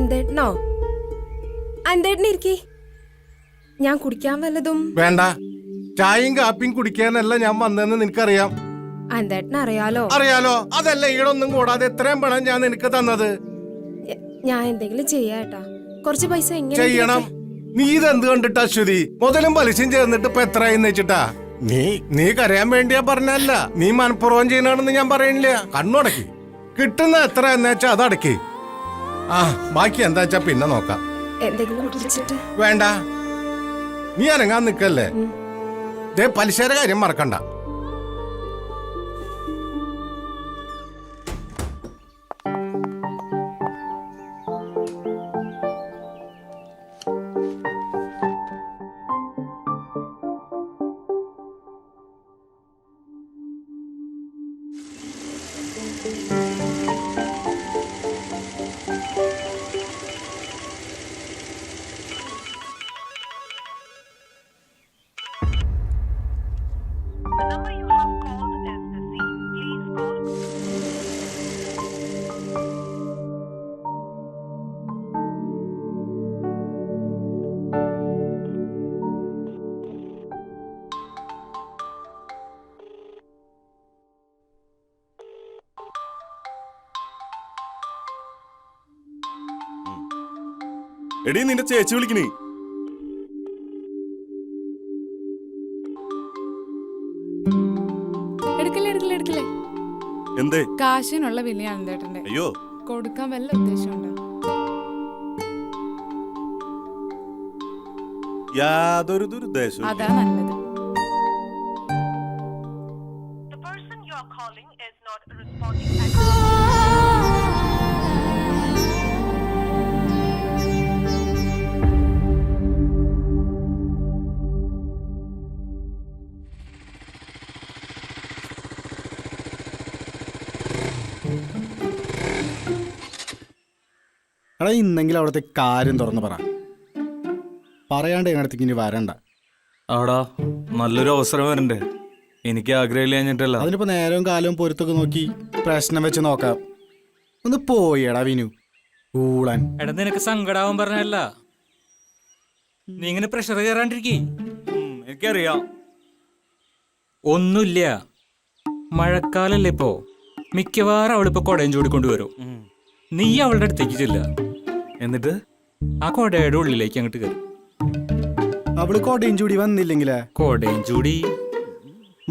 അന്തേട്ടനോ? അന്തേട്ടനിരിക്കി, ഞാൻ കുടിക്കാൻ വല്ലതും. വേണ്ട, ചായയും കാപ്പിയും കുടിക്കാനല്ല ഞാൻ വന്നതെന്ന് നിനക്കറിയാം. അന്തേട്ടന് അറിയാലോ. അറിയാലോ, അതല്ല ഈടൊന്നും കൂടാതെ എത്രയും പണം ഞാൻ നിനക്ക് തന്നത്. ഞാൻ എന്തെങ്കിലും ചെയ്യാട്ടാ, കുറച്ച് പൈസ ചെയ്യണം. നീ ഇതെന്ത് കണ്ടിട്ട് അശ്വതി? മുതലും പലിശയും ചേർന്നിട്ട് ഇപ്പൊ എത്രയെന്ന് വെച്ചിട്ടാ? നീ കരയാൻ വേണ്ടിയാ പറഞ്ഞല്ല, നീ മനഃപൂർവ്വം ചെയ്യണമെന്ന് ഞാൻ പറയണില്ല. കണ്ണുടക്കി കിട്ടുന്ന എത്ര എന്ന് വെച്ചാ അതടക്കി. ആ, ബാക്കി എന്താ വെച്ചാ പിന്നെ നോക്കാം. വേണ്ട, നീ അനങ്ങാൻ നിക്കല്ലേ. പലിശയുടെ കാര്യം മറക്കണ്ട. എടീ, നിന്റെ ചേച്ചി വിളിക്കണേ. എടുക്കല്ലേ. എന്തേ? കാശിനുള്ള വിലയാണ് അന്തേട്ടന്റെ. അയ്യോ, കൊടുക്കാൻ വല്ല ഉദ്ദേശമുണ്ടോ? യാതൊരു ദുരുദ്ദേശവും. അതാ നല്ലത്. എടാ, ഇന്നെങ്കിലും അവിടുത്തെ കാര്യം തുറന്ന് പറയാണ്ട് ഞങ്ങളടുത്തേക്ക് ഇനി വരണ്ട. ആടാ, നല്ലൊരു അവസരം വരണ്ടേ? എനിക്ക് ആഗ്രഹമില്ല. അതിനിപ്പോ നേരവും കാലവും പൊരുത്തൊക്കെ നോക്കി പ്രശ്നം വെച്ച് നോക്കാം. ഒന്ന് പോയിടാ വിനു, ഊളൻ. എടാ, നിനക്ക് സങ്കടാവും പറഞ്ഞല്ല. നീ ഇങ്ങനെ പ്രഷർ കയറാണ്ടിരിക്കേ. എനിക്കറിയാം. ഒന്നുമില്ല, മഴക്കാലല്ലേ ഇപ്പോ. മിക്കവാറും അവളിപ്പോ കൊടയും ചൂടിക്കൊണ്ടുവരും. നീ അവളുടെ അടുത്തേക്ക് ചെല്ല, എന്നിട്ട് ആ കൊടയുടെ ഉള്ളിലേക്ക് അങ്ങോട്ട് കയറും. അവള് കോടയും ചൂടി വന്നില്ലെങ്കിലേ? കോടയും ചൂടി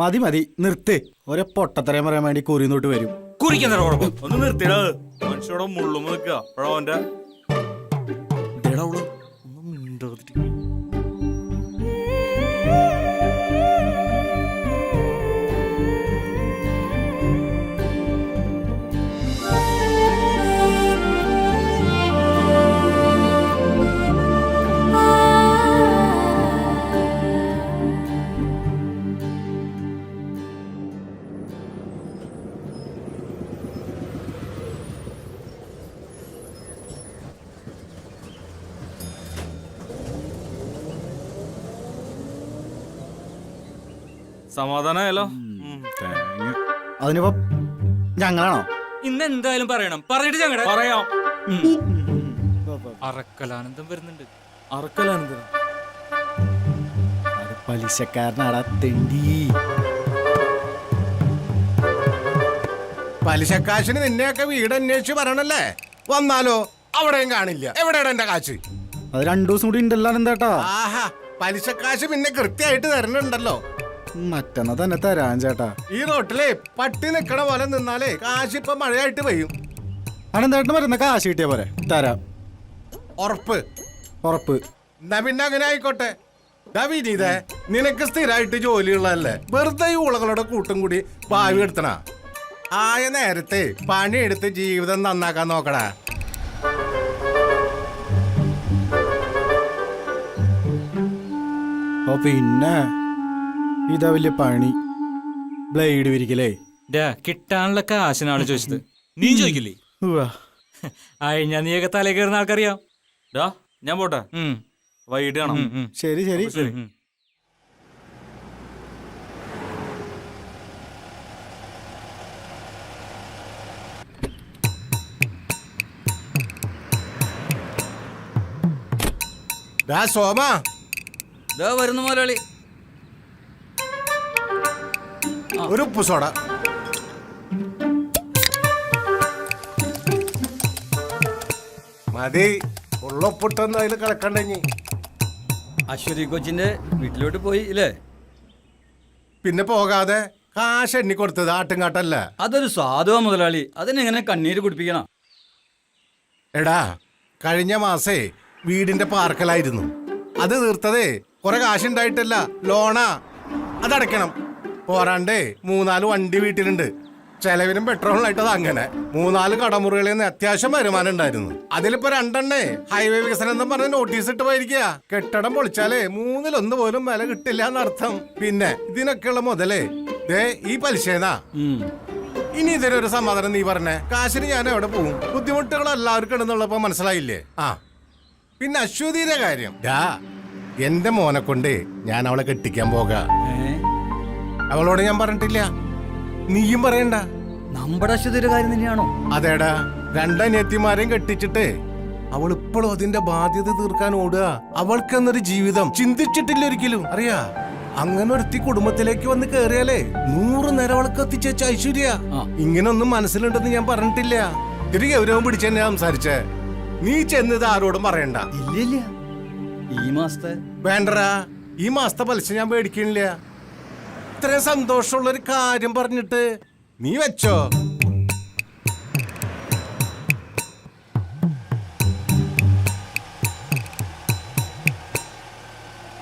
മതി നിർത്ത്. ഒരേ പൊട്ടത്തരം പറയാൻ വേണ്ടി കുറിന്നോട്ട് വരും. കുറിക്കുന്ന ഒന്ന് നിർത്തിടാ. മനുഷ്യടെ മുള്ളും നിൽക്കുക. അവന്റെ സമാധാനമായല്ലോ. അതിനിപ്പോ ഞങ്ങളാണോ? ഇന്ന് എന്തായാലും പറയണം. പറഞ്ഞിട്ട് ഞങ്ങളുടെ പറയാം. അറക്കലാനന്ദം വരുന്നുണ്ട്. അറക്കലാനന്ദം? അത് പലിശക്കാരനാടാ തെണ്ടി. പലിശക്കാശിന് നിന്നെയൊക്കെ വീട് അന്വേഷിച്ച് പറയണല്ലേ? വന്നാലോ അവിടെയും കാണില്ല. എവിടെയാണ് എന്റെ കാശ്? അത് 2 ദിവസം കൂടി ഉണ്ടല്ലോ എന്താട്ടാ. ആഹാ, പലിശക്കാശ് പിന്നെ കൃത്യമായിട്ട് തരണുണ്ടല്ലോ. മറ്റന്നാ തന്നെ തരാൻ ചേട്ടാ. ഈ റോട്ടിലെ പട്ടി നിക്കണ പോലെ നിന്നാലേ കാശ് ഇപ്പൊ മഴയായിട്ട് പെയ്യും. അതെന്തായിട്ട് വരുന്ന കാശ് കിട്ടിയ പോലെ തരാം. ഉറപ്പ്? ഉറപ്പ്. എന്നാ പിന്നെ അങ്ങനെ ആയിക്കോട്ടെ. വിനീതേ, നിനക്ക് സ്ഥിരമായിട്ട് ജോലിയുള്ളതല്ലേ? വെറുതെ ഈ ഉളകളുടെ കൂട്ടും കൂടി ഭാവി എടുത്തണ. ആയ നേരത്തെ പണിയെടുത്ത് ജീവിതം നന്നാക്കാൻ നോക്കടാ. പിന്നെ ഇതാ വലിയ പണി, ബ്ലേഡ് വിരിക്കലേ. കിട്ടാനുള്ള കാശിനാണ് ചോദിച്ചത്, നീ ചോദിക്കില്ലേ? ഞാൻ നീയൊക്കെ തലേ കയറുന്ന ആൾക്കറിയാം. ഞാൻ പോട്ടെ, വൈകിട്ട് കാണാം. ശരി ശരി ശരി. ഡാ സോമ, ഇതാ വരുന്നു മുതലാളി. ഒരു ഉപ്പ് സോഡ. മതി, ഉള്ളൊപ്പിട്ടൊന്നും അതിൽ കലക്കണ്ടെങ്കി. അശ്വതി കൊച്ചിന്റെ വീട്ടിലോട്ട് പോയി ഇല്ലേ? പിന്നെ പോകാതെ കാശ് എണ്ണി കൊടുത്തത് ആട്ടുംകാട്ടല്ല. അതൊരു സാധുവാ മുതലാളി, അതിനെങ്ങനെ കണ്ണീര് കുടിപ്പിക്കണം? എടാ, കഴിഞ്ഞ മാസേ വീടിന്റെ പാർക്കലായിരുന്നു. അത് തീർത്തതേ കുറെ കാശുണ്ടായിട്ടല്ല, ലോണാ. അതടയ്ക്കണം. പോരാണ്ടേ 3-4 വണ്ടി വീട്ടിലുണ്ട്. ചെലവിനും പെട്രോളിനായിട്ട് അത് അങ്ങനെ 3-4 കടമുറികളിൽ നിന്ന് അത്യാവശ്യം വരുമാനം ഉണ്ടായിരുന്നു. അതിലിപ്പോ 2 ഹൈവേ വികസനം എന്ന് പറഞ്ഞ നോട്ടീസ് ഇട്ട് പോയിരിക്കുക. കെട്ടിടം പൊളിച്ചാലേ 1/3 പോലും വില കിട്ടില്ല എന്നർത്ഥം. പിന്നെ ഇതിനൊക്കെയുള്ള മുതലേ ദേ ഈ പലിശേനാ. ഇനി ഇതിനൊരു സമാധാനം നീ പറഞ്ഞേ. കാശിന് ഞാൻ എവിടെ പോകും? ബുദ്ധിമുട്ടുകൾ എല്ലാവർക്കും ഉണ്ടെന്നുള്ളപ്പോ മനസ്സിലായില്ലേ? ആ പിന്നെ അശ്വതിയുടെ കാര്യം, എന്റെ മോനെ കൊണ്ട് ഞാൻ അവളെ കെട്ടിക്കാൻ പോകാം. അവളോട് ഞാൻ പറഞ്ഞിട്ടില്ല, നീയും പറയണ്ട. നമ്മുടെ അശ്വതിയുടെ കാര്യം തന്നെയാണോ? അതേടാ, 2 അനിയത്തിമാരെയും കെട്ടിച്ചിട്ട് അവൾ ഇപ്പോഴും അതിന്റെ ബാധ്യത തീർക്കാൻ ഓടുക. അവൾക്കെന്നൊരു ജീവിതം ചിന്തിച്ചിട്ടില്ല ഒരിക്കലും. അറിയാ, അങ്ങനെ ഒരുത്തി കുടുംബത്തിലേക്ക് വന്ന് കേറിയാലേ 100 നിലവിളക്ക് എത്തിച്ചേച്ച ഐശ്വര്യ. ഇങ്ങനൊന്നും മനസ്സിലുണ്ടെന്ന് ഞാൻ പറഞ്ഞിട്ടില്ല. ഇത്തിരി ഗൗരവം പിടിച്ചെന്നെ സംസാരിച്ചേ. നീ ചെന്നത് ആരോടും പറയണ്ട. ഇല്ല, ഈ മാസത്തെ വേണ്ടടാ, ഈ മാസത്തെ പലിശ ഞാൻ മേടിക്കണില്ല. ഇത്രയും സന്തോഷമുള്ളൊരു കാര്യം പറഞ്ഞിട്ട് നീ വെച്ചോ.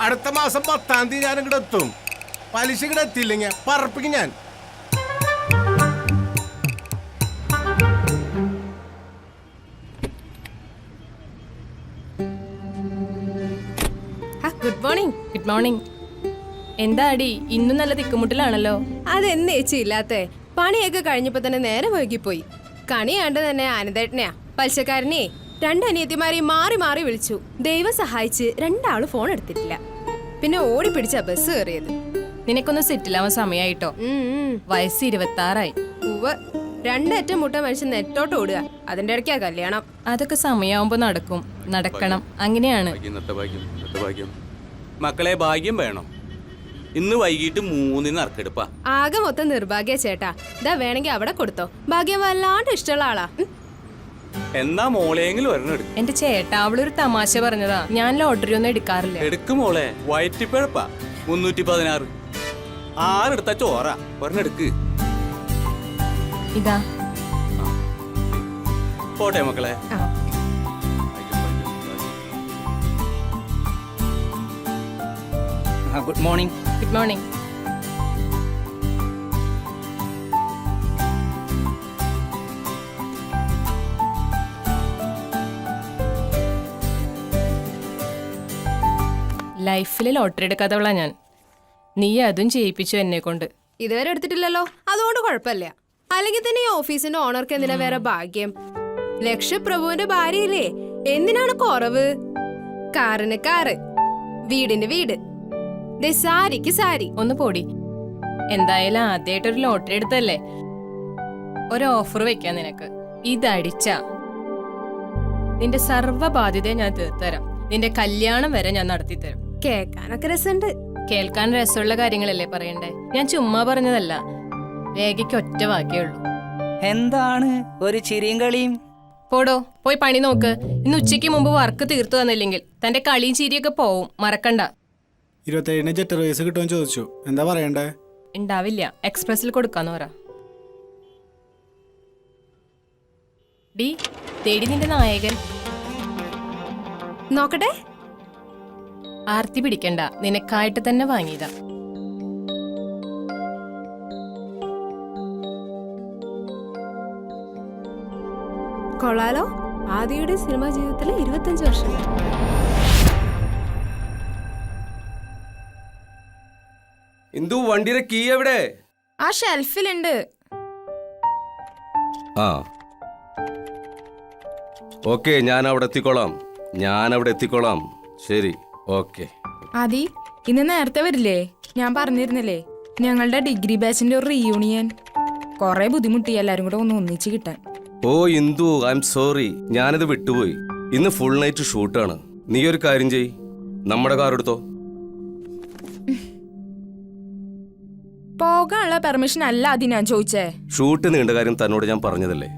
അടുത്ത മാസം 10-ാം തീയതി ഞാൻ ഇങ്ങോട്ട് എത്തും. പലിശ ഇങ്ങോട്ട് എത്തിയില്ലെങ്കിൽ പറപ്പിക്കും ഞാൻ. Good morning. Good morning. എന്താ അടി, ഇന്നും നല്ല തിക്കുമുട്ടിലാണല്ലോ. അതെന്ന് ചേച്ചി ഇല്ലാത്തേ. പണിയൊക്കെ കഴിഞ്ഞപ്പോ തന്നെ നേരെ വൈകിപ്പോയി. കണിയാണ്ട് തന്നെ ആനന്ദേട്ടനെയാ പലിശക്കാരനെ 2 അനിയത്തിമാരെയും മാറി മാറി വിളിച്ചു. ദൈവം സഹായിച്ച് 2 ആള് ഫോൺ എടുത്തിട്ടില്ല. പിന്നെ ഓടി പിടിച്ച ബസ് കയറിയത്. നിനക്കൊന്ന് സെറ്റിലാവാൻ സമയമായിട്ടോ. വയസ്സ് 26 ഉവ്വ്, 2 അറ്റം മുട്ട മനുഷ്യൻ നെറ്റോട്ട് ഓടുക. അതിന്റെ ഇടയ്ക്കാ കല്യാണം. അതൊക്കെ സമയമാവുമ്പോ നടക്കും, നടക്കണം, അങ്ങനെയാണ്. മക്കളെ, ഭാഗ്യം വേണം. ഇന്ന് വൈകിട്ട് 3-ന് നറുക്കെടുപ്പാ. ആകെ മൊത്തം നിർഭാഗ്യ ചേട്ടാ. ഇതാ വേണമെങ്കിൽ അവിടെ കൊടുത്തോ. ഭാഗ്യം വല്ലാണ്ട് ഇഷ്ടമുള്ള ആളാ. എന്നാ മോളെങ്കിലും ഒരെണ്ണം എടുക്കും. എന്റെ ചേട്ടാ, അവളൊരു തമാശ പറഞ്ഞതാ. ഞാൻ ലോട്ടറി ഒന്നും എടുക്കാറില്ല. എടുക്കും മോളെ, വയറ്റിപ്പഴപ്പാ. 316 6 എടുത്ത ചോറ. ഒരെണ്ണം എടുക്ക്. ഇതാ പോട്ടെ മക്കളെ. Good morning. Good morning. ലൈഫിൽ ലോട്ടറി എടുക്കാത്തവളാ ഞാൻ. നീ അതും ചെയ്യിപ്പിച്ചു എന്നെ കൊണ്ട്. ഇതുവരെ എടുത്തിട്ടില്ലല്ലോ, അതുകൊണ്ട് കുഴപ്പമില്ല. അല്ലെങ്കിൽ തന്നെ ഈ ഓഫീസിന്റെ ഓണർക്ക് എന്തിനാ വേറെ ഭാഗ്യം? ലക്ഷപ്രഭുവിന്റെ ഭാര്യയില്ലേ, എന്തിനാണ് കുറവ്? കാറിന് കാറ്, വീടിന് വീട്, സാരിക്ക് സാരി. ഒന്ന് പോടി. എന്തായാലും ആദ്യമായിട്ടൊരു ലോട്ടറി എടുത്തല്ലേ, ഒരു ഓഫർ വെക്കാം നിനക്ക്. ഇതടിച്ച നിന്റെ സർവ്വ ബാധ്യതയെ ഞാൻ തീർത്തരാം. നിന്റെ കല്യാണം വരെ ഞാൻ നടത്തിത്തരാം. കേൾക്കാനൊക്കെ രസമുണ്ട്. കേൾക്കാൻ രസമുള്ള കാര്യങ്ങളല്ലേ പറയണ്ടേ? ഞാൻ ചുമ്മാ പറഞ്ഞതല്ല, രേഖയ്ക്ക് ഒറ്റ വാക്കേ ഉള്ളൂ. എന്താണ് ഒരു ചിരിയും കളിയും? പോടോ, പോയി പണി നോക്ക്. ഇന്ന് ഉച്ചയ്ക്ക് മുമ്പ് വർക്ക് തീർത്തു തന്നില്ലെങ്കിൽ തന്റെ കളിയും ചിരിയൊക്കെ പോവും, മറക്കണ്ട. 27-ന് ജെറ്റ് റേസ് കിട്ടുമെന്ന് ചോദിച്ചു. എന്താ പറയണ്ടേ? ഉണ്ടാവില്ല, എക്സ്പ്രസിൽ കൊടുക്കാന്ന് പറ. ഡി തേടി നിന്റെ നായകൻ. നോക്കട്ടെ. ആർത്തി പിടിക്കണ്ട, നിനക്കായിട്ട് തന്നെ വാങ്ങിയതാ. കൊള്ളാലോ. ആദിയുടെ സിനിമാ ജീവിതത്തിലെ 25 വർഷം. ഇന്ദു, വണ്ടിയുടെ കീ എവിടെ? ആ ഷെൽഫിലുണ്ട്. ആ ഓക്കെ, ഞാൻ അവിടെ എത്തിക്കോളാം. ശരി, ഓക്കെ. ആദി, ഇന്ന് നേരത്തെ വരില്ലേ? ഞാൻ പറഞ്ഞിരുന്നില്ലേ, ഞങ്ങളുടെ ഡിഗ്രി ബാച്ചിന്റെ ഒരു റീയൂണിയൻ. കൊറേ ബുദ്ധിമുട്ടി എല്ലാരും കൂടെ ഒന്ന് ഒന്നിച്ച് കിട്ടാൻ. ഓ ഇന്ദു, ഐ എം സോറി, ഞാനത് വിട്ടുപോയി. ഇന്ന് ഫുൾ നൈറ്റ് ഷൂട്ടാണ്. നീ ഒരു കാര്യം ചെയ്, നമ്മുടെ കാർ എടുത്തോ. പോകാനുള്ള പെർമിഷൻ അല്ല അത് ഞാൻ ചോദിച്ചേ. ഷൂട്ട് നീണ്ട കാര്യം തന്നോട് ഞാൻ പറഞ്ഞതല്ലേ,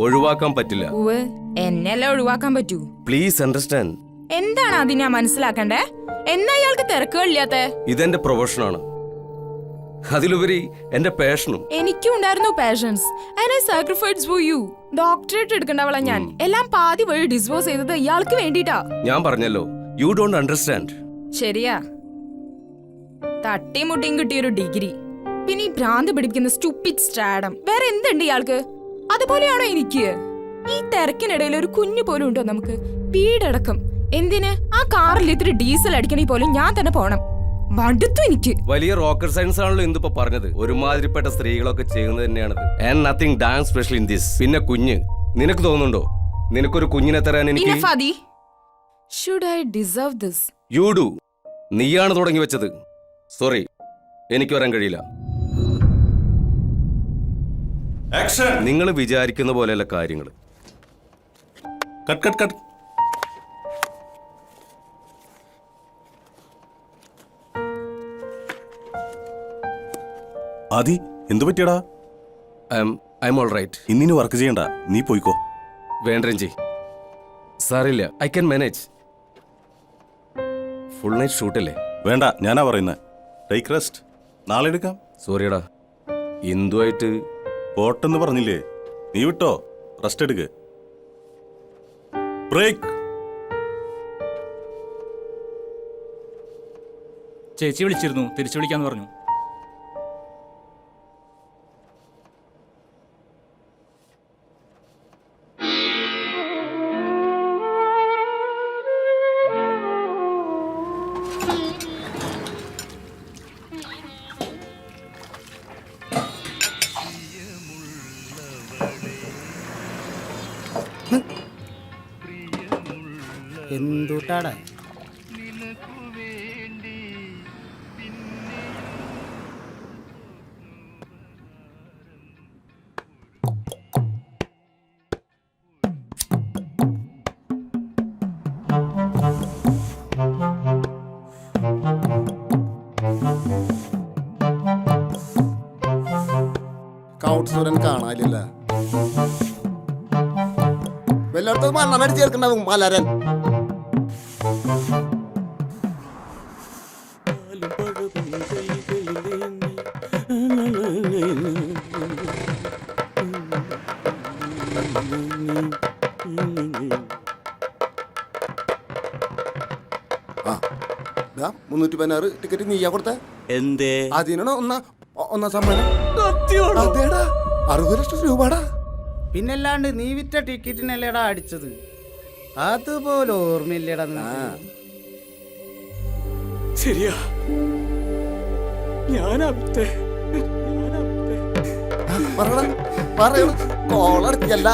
ഒഴിവാക്കാൻ പറ്റില്ല. ഉവ് എന്നെയല്ലേ ഒഴിവാക്കാൻ പറ്റൂ. Please understand. എന്താണ് അത് ഞാൻ മനസ്സിലാക്കണ്ടേ? എന്നാ ഇയാൾക്ക് തിരക്കുകളില്ലാത്ത? ഇതെന്റെ പ്രൊഫഷനാണ്, അതിലുപരി എന്റെ പാഷനും. എനിക്കും ഉണ്ടായിരുന്നു passions and I sacrifice for you. Doctorate എടുക്കേണ്ടവളാ ഞാൻ. എല്ലാം പാതി വഴി ഡിസ്പോസ് ചെയ്തത് ഇയാൾക്ക് വേണ്ടിട്ടാ. ഞാൻ പറഞ്ഞല്ലോ, യു ഡോണ്ട് അണ്ടർസ്റ്റാൻഡ്. ശരിയാ, തട്ടിമുട്ടിയും കിട്ടിയൊരു ഡിഗ്രി, പിന്നെ ഈ ഭ്രാന്ത് പിടിപ്പിക്കുന്ന സ്റ്റുപ്പിഡ് സ്ട്രാഡം. വേറെ എന്തുണ്ട് ഇയാൾക്ക്? അതുപോലെയാണോ എനിക്ക്? ഈ തിരക്കിനിടയിൽ ഒരു കുഞ്ഞു പോലും ഉണ്ടോ നമുക്ക്? വീടടക്കം എന്തിന്? ആ കാറിൽ ഇത്തിരി ഡീസൽ അടിക്കണേ പോലും ഞാൻ തന്നെ പോണം. മടുത്തു എനിക്ക്. വലിയ റോക്കർ സയൻസ് ആണല്ലോ എന്തിപ്പോ പറഞ്ഞത്. ഒരുമാതിരിപ്പെട്ട സ്ത്രീകളൊക്കെ ചെയ്യുന്നത് തന്നെയാണത്. And nothing Dan special in this. പിന്നെ കുഞ്ഞ്, നിനക്ക് തോന്നുന്നുണ്ടോ നിനക്കൊരു കുഞ്ഞിനെ തരാൻ എനിക്ക്? Should I deserve this? You do. നീയാണ് തുടങ്ങി വെച്ചത്. സോറി, എനിക്ക് വരാൻ കഴിയില്ല. നിങ്ങൾ വിചാരിക്കുന്ന പോലെയല്ല കാര്യങ്ങൾ. Cut cut cut. ആദി, എന്തു പറ്റിയടാ? I am all right. ഇന്നിനി വർക്ക് ചെയ്യണ്ട, നീ പോയിക്കോ. വേണ്ട രഞ്ജി, സാറില്ല, I can manage. Full night ഷൂട്ടല്ലേ? വേണ്ട, ഞാനാ പറയുന്നത്. ടേക്ക് റെസ്റ്റ്, നാളെ എടുക്കാം. സോറിയടാ, എന്തുമായിട്ട്? പോട്ടെന്ന് പറഞ്ഞില്ലേ, നീ വിട്ടോ, റെസ്റ്റ് എടുക്ക്. ബ്രേക്ക്. ചേച്ചി വിളിച്ചിരുന്നു, തിരിച്ചു വിളിക്കാന്ന് പറഞ്ഞു. എന്തുട്ടാടാ? കൗൺസിലറൻ കാണാനില്ല. വല്ലയിടത്തും മണ്ണടിച്ച് ചേർക്കണ്ടാവും മലരൻ. ആ 316 ടിക്കറ്റ് നീയാ കൊടുത്ത? എന്തേ? അതിനാണ് ഒന്നാം സമ്മാനം. 60 ലക്ഷം രൂപടാ. പിന്നല്ലാണ്ട് നീ വിറ്റ ടിക്കറ്റിനല്ലേടാ അടിച്ചത്? അതുപോലെ ഓർമ്മയില്ലേടാ? ശരിയാ, കോളടിച്ചല്ല,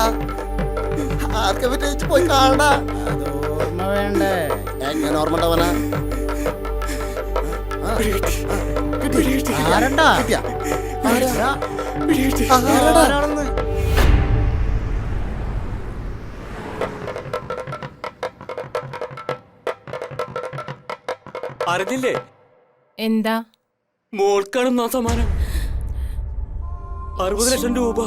ആർക്കെ പറ്റി പോയി കാണണ്ട. അത് ഓർമ്മ വേണ്ടേ? എങ്ങനെ ഓർമ്മ ഉണ്ടാവനാ? ആരണ്ടാ? ആരാണെന്ന് അറിഞ്ഞില്ലേ? എന്താ? മോൾക്കാണ് സമ്മാനം. 60 ലക്ഷം രൂപ.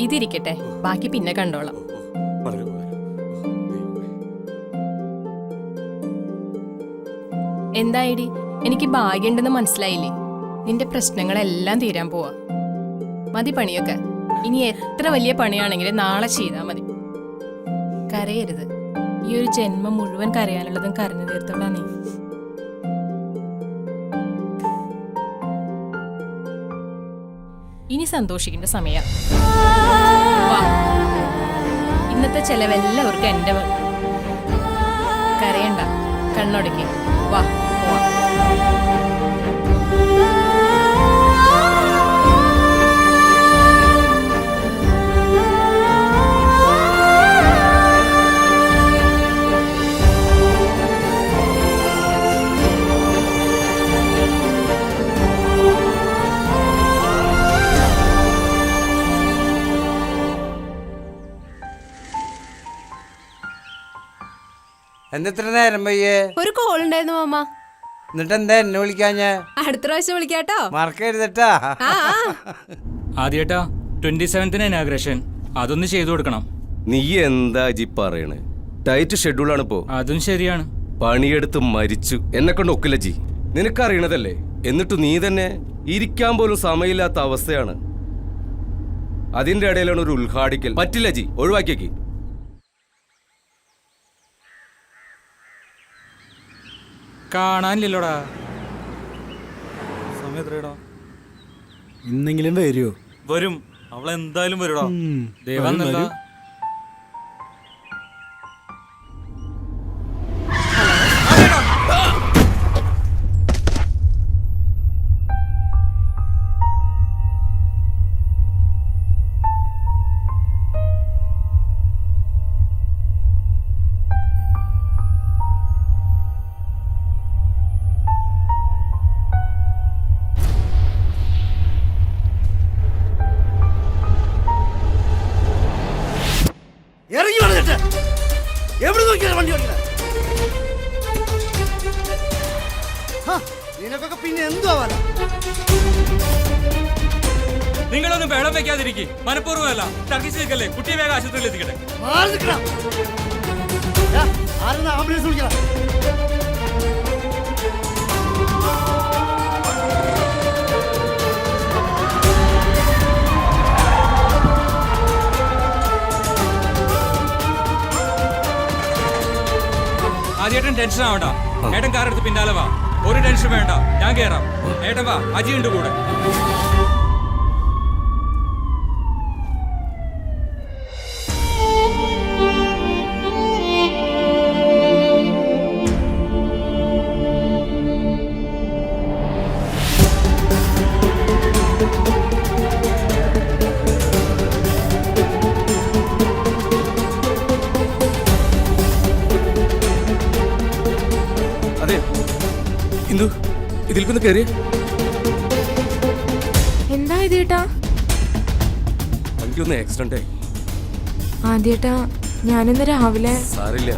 ഇതിരിക്കട്ടെ, ബാക്കി പിന്നെ കണ്ടോളാം. എന്തായിടി, എനിക്ക് ഭാഗ്യമുണ്ടെന്ന് മനസ്സിലായില്ലേ? നിന്റെ പ്രശ്നങ്ങളെല്ലാം തീരാൻ പോവാ. മതി പണിയൊക്കെ. ഇനി എത്ര വലിയ പണിയാണെങ്കിലും നാളെ ചെയ്താൽ മതി. കരയരുത്. ഈ ഒരു ജന്മം മുഴുവൻ കരയാനുള്ളതും കരഞ്ഞു തീർത്തോളാ നീ. ഇനി സന്തോഷിക്കേണ്ട സമയ. ഇന്നത്തെ ചെലവെല്ലാവർക്കും എന്റെ വക. കരയണ്ട, കണ്ണൊടക്കി വാ പോവാ. എന്തെത്ര നേരം പയ്യേ ഒരു കോൾ ഉണ്ടായിരുന്നു മാമ. എന്നിട്ട് എന്താ എന്നെ വിളിക്കാഞ്ഞ? അടുത്ത പ്രാവശ്യം വിളിക്കാട്ടോ. മറക്കരുതട്ടാ. ആ ആദ്യേട്ടാ 27th ഇനാഗ്രേഷൻ അതൊന്ന് ചെയ്തു കൊടുക്കണം. നീ എന്താ അജി പറയണേ? ടൈറ്റ് ഷെഡ്യൂളാണ് ഇപ്പോ. അതും ശരിയാണ്. പണിയെടുത്ത് മരിച്ചു. എന്നെ കൊണ്ട് ഒക്കില്ല ജി. നിനക്കറിയണതല്ലേ. എന്നിട്ട് നീ തന്നെ ഇരിക്കാൻ പോലും സമയമില്ലാത്ത അവസ്ഥയാണ്. അതിന്റെ ഇടയിലാണ് ഒരു ഉദ്ഘാടിക്കൽ. പറ്റില്ല ജി, ഒഴിവാക്കിയേക്ക്. കാണാനില്ലല്ലോടാ. സമയം എത്രയാടാ? ഇന്നെങ്കിലും വരുമോ? വരും, അവൾ എന്തായാലും വരുടാ. വന്നല്ലോ. ഇറങ്ങി വന്നിട്ട് എവിടെ നോക്കിയാണ് വണ്ടി ഓടിക്കണേ? നിനക്കൊക്കെ പിന്നെ എന്തുവാ? നിങ്ങളൊന്നും വെള്ളം വെക്കാതിരിക്കും. മനഃപൂർവ്വമല്ല. തർക്കിച്ചേക്കല്ലേ. കുട്ടിയെ വേഗം ആശുപത്രിയിൽ എത്തിക്കട്ടെ. ആംബുലൻസ് വിളിക്കണം. ആദ്യേട്ടൻ ടെൻഷൻ ആവണ്ട. ഏട്ടൻ കാർ എടുത്ത് പിന്നാലെ വാ. ഒരു ടെൻഷൻ വേണ്ട, ഞാൻ കേറാം. ഏട്ടൻ വാ, അജി ഉണ്ട് കൂടെ. അതെ ഇന്ദു, ഇതിൽക്കൊന്ന് കയറിയ. എന്താ ഇതേട്ടാ? വണ്ടി ഒന്ന് ആക്സിഡന്റ് ആയി. ആദ്യേട്ടാ ഞാനിന്ന് രാവിലെ സാറില്ല,